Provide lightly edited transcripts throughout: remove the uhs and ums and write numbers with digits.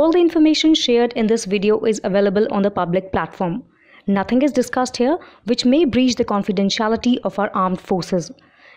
All the information shared in this video is available on the public platform. Nothing is discussed here which may breach the confidentiality of our armed forces.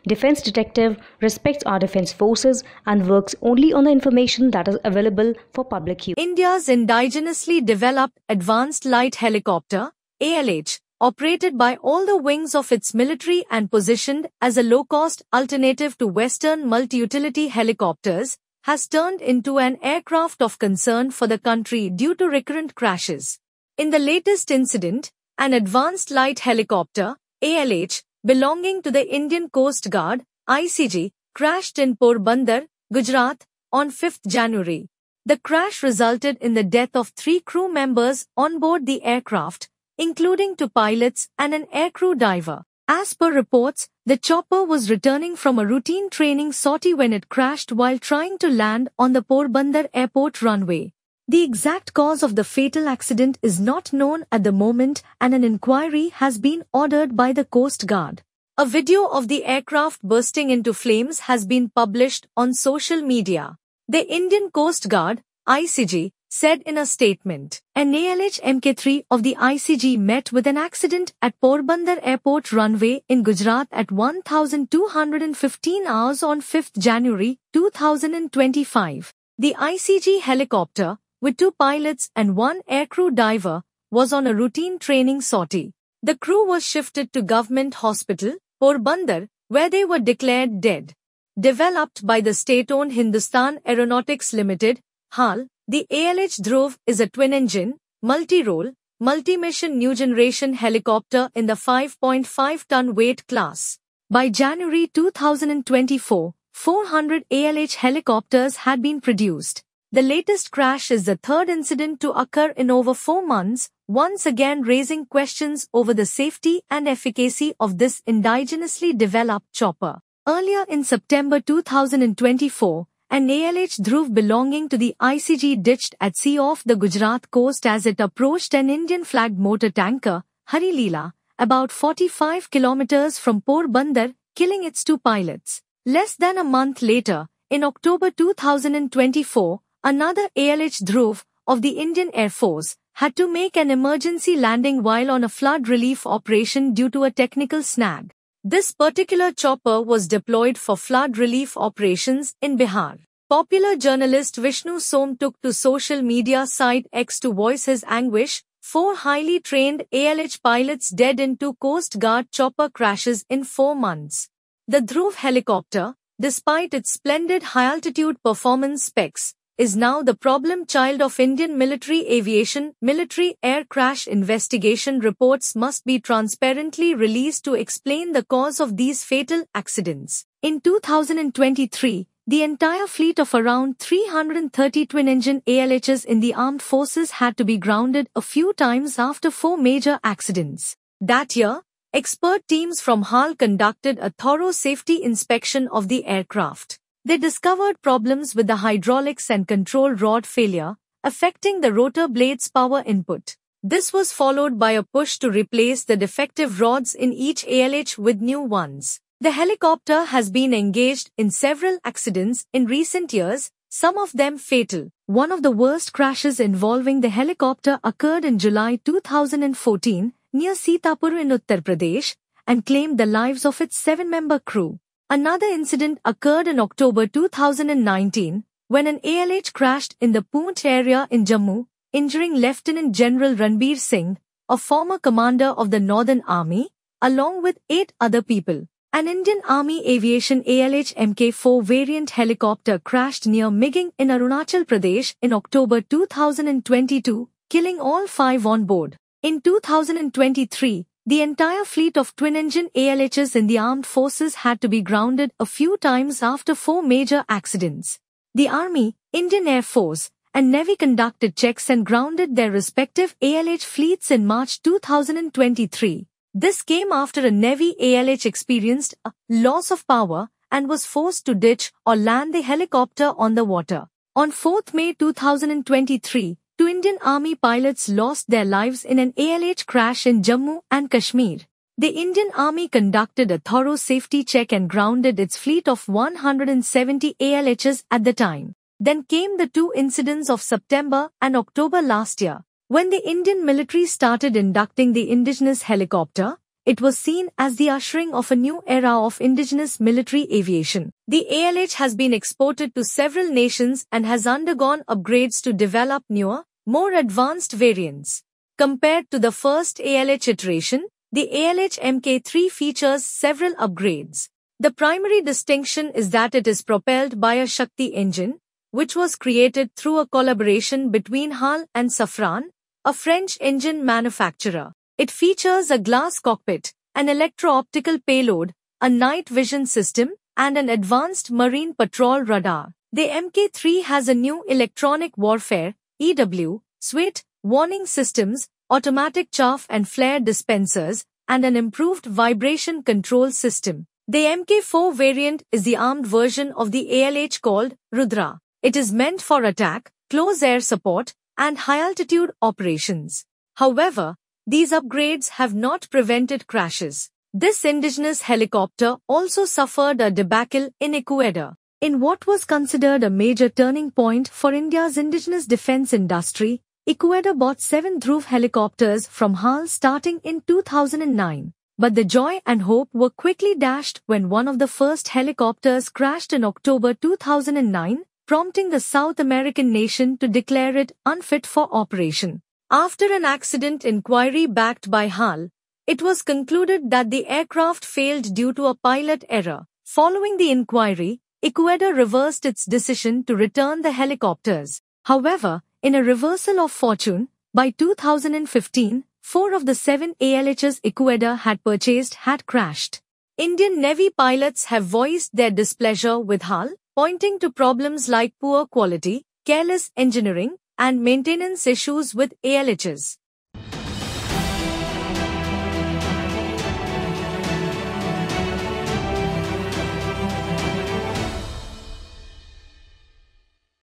Defense Detective respects our defense forces and works only on the information that is available for public use. India's indigenously developed Advanced Light Helicopter, ALH, operated by all the wings of its military and positioned as a low-cost alternative to Western multi-utility helicopters, has turned into an aircraft of concern for the country due to recurrent crashes. In the latest incident, an Advanced Light Helicopter, ALH, belonging to the Indian Coast Guard, ICG, crashed in Porbandar, Gujarat, on 5th January. The crash resulted in the death of 3 crew members on board the aircraft, including 2 pilots and an aircrew diver. As per reports, the chopper was returning from a routine training sortie when it crashed while trying to land on the Porbandar airport runway. The exact cause of the fatal accident is not known at the moment and an inquiry has been ordered by the Coast Guard. A video of the aircraft bursting into flames has been published on social media. The Indian Coast Guard, ICG, said in a statement, an ALH Mk3 of the ICG met with an accident at Porbandar Airport runway in Gujarat at 1215 hours on 5th January 2025. The ICG helicopter, with 2 pilots and 1 aircrew diver, was on a routine training sortie. The crew was shifted to Government Hospital, Porbandar, where they were declared dead. Developed by the state-owned Hindustan Aeronautics Limited, HAL, the ALH Dhruv is a twin-engine, multi-role, multi-mission new-generation helicopter in the 5.5-ton weight class. By January 2024, 400 ALH helicopters had been produced. The latest crash is the third incident to occur in over 4 months, once again raising questions over the safety and efficacy of this indigenously developed chopper. Earlier in September 2024, an ALH Dhruv belonging to the ICG ditched at sea off the Gujarat coast as it approached an Indian-flagged motor tanker, Hari Leela, about 45 kilometers from Porbandar, killing its 2 pilots. Less than a month later, in October 2024, another ALH Dhruv of the Indian Air Force had to make an emergency landing while on a flood relief operation due to a technical snag. This particular chopper was deployed for flood relief operations in Bihar. Popular journalist Vishnu Som took to social media site X to voice his anguish. 4 highly trained ALH pilots dead in 2 Coast Guard chopper crashes in 4 months. The Dhruv helicopter, despite its splendid high-altitude performance specs, is now the problem child of Indian military aviation. Military air crash investigation reports must be transparently released to explain the cause of these fatal accidents. In 2023, the entire fleet of around 330 twin-engine ALHs in the armed forces had to be grounded a few times after 4 major accidents. That year, expert teams from HAL conducted a thorough safety inspection of the aircraft. They discovered problems with the hydraulics and control rod failure, affecting the rotor blade's power input. This was followed by a push to replace the defective rods in each ALH with new ones. The helicopter has been engaged in several accidents in recent years, some of them fatal. One of the worst crashes involving the helicopter occurred in July 2014 near Sitapur in Uttar Pradesh and claimed the lives of its 7-member crew. Another incident occurred in October 2019 when an ALH crashed in the Poonch area in Jammu, injuring Lieutenant General Ranbir Singh, a former commander of the Northern Army, along with 8 other people. An Indian Army Aviation ALH Mk4 variant helicopter crashed near Miging in Arunachal Pradesh in October 2022, killing all 5 on board. In 2023, the entire fleet of twin-engine ALHs in the armed forces had to be grounded a few times after 4 major accidents. The Army, Indian Air Force, and Navy conducted checks and grounded their respective ALH fleets in March 2023. This came after a Navy ALH experienced a loss of power and was forced to ditch or land the helicopter on the water. On 4th May 2023, 2 Indian Army pilots lost their lives in an ALH crash in Jammu and Kashmir. The Indian Army conducted a thorough safety check and grounded its fleet of 170 ALHs at the time. Then came the two incidents of September and October last year. When the Indian military started inducting the indigenous helicopter, it was seen as the ushering of a new era of indigenous military aviation. The ALH has been exported to several nations and has undergone upgrades to develop newer, more advanced variants. Compared to the first ALH iteration, the ALH Mk3 features several upgrades. The primary distinction is that it is propelled by a Shakti engine, which was created through a collaboration between HAL and Safran, a French engine manufacturer. It features a glass cockpit, an electro-optical payload, a night vision system, and an advanced marine patrol radar. The Mk3 has a new electronic warfare (EW) suite, warning systems, automatic chaff and flare dispensers, and an improved vibration control system. The Mk4 variant is the armed version of the ALH called Rudra. It is meant for attack, close air support, and high-altitude operations. However, these upgrades have not prevented crashes. This indigenous helicopter also suffered a debacle in Ecuador. In what was considered a major turning point for India's indigenous defense industry, Ecuador bought 7 Dhruv helicopters from HAL starting in 2009. But the joy and hope were quickly dashed when one of the first helicopters crashed in October 2009, prompting the South American nation to declare it unfit for operation. After an accident inquiry backed by HAL, it was concluded that the aircraft failed due to a pilot error. Following the inquiry, Ecuador reversed its decision to return the helicopters. However, in a reversal of fortune, by 2015, 4 of the 7 ALHs Ecuador had purchased had crashed. Indian Navy pilots have voiced their displeasure with HAL, pointing to problems like poor quality, careless engineering, and maintenance issues with ALHs.